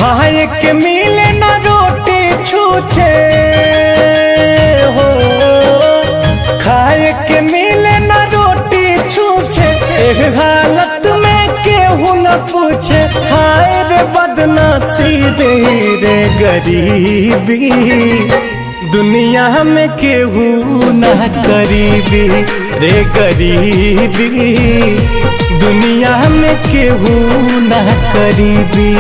खाए के मिले ना रोटी छूछे हो, खाए के मिले ना रोटी छूछे, एक हालत में केहू न पूछे। हाय रे बदनसीबी रे गरीबी, दुनिया में केहू न करीबी रे गरीबी, दुनिया में केहू न करीबी।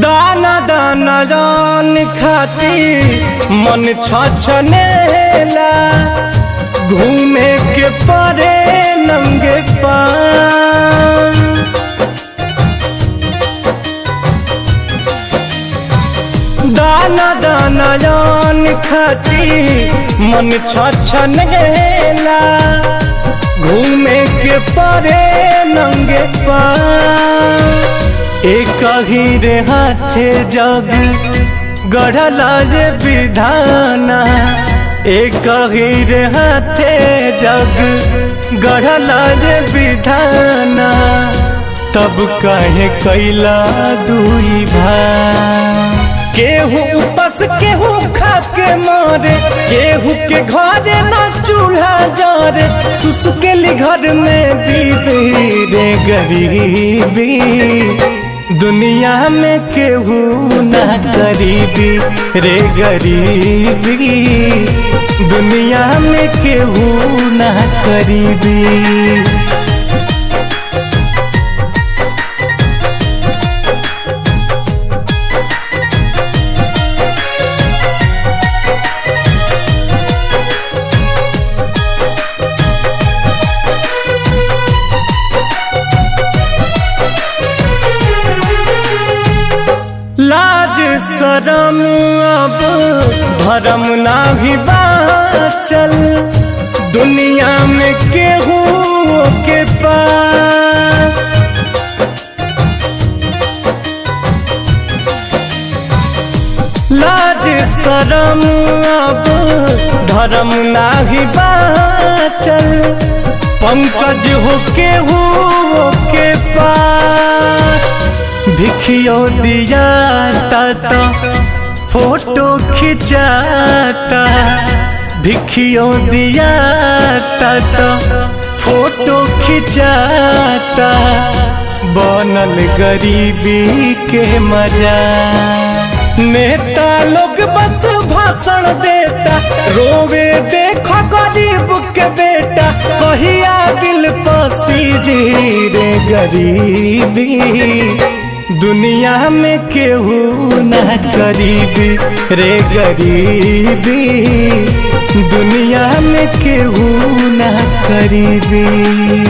दाना दाना जान खाती मन छछनेला, घूमे के परे नंगे पाँव। दाना दाना जान खाती मन छछनेला, घूमे के परे नंगे पाँव। एक ही रे हाथे जग गढ़ला जे विधाना, एक ही रे हाथे जग गढ़ला जे विधाना, तब कहे कैला दुई भाई। केहू उपास केहू खा के मारे, केहू के घरे ना चूल्हा जारे, सुसुकेली घर में बीबी रे गरीबी, दुनिया में केहू ना करीबी रे गरीबी, दुनिया में केहू ना करीबी। लाज शरम अब भरम नाही बाचल, दुनिया में केहू के पास। लाज शरम अब धर्म नाही बाचल, पंकज हो केहू के पास। भिखियो दिया ता फोटो खिंचाता, भिखियो दिया ता फोटो खिंचाता, बनल गरीबी के मजा। नेता लोग बस भाषण देता, रोवे देखो गरीब के बेटा, कहिया दिल पसीजी रे गरीबी, दुनिया में केहू ना करीबी रे गरीबी, दुनिया में केहू ना करीबी।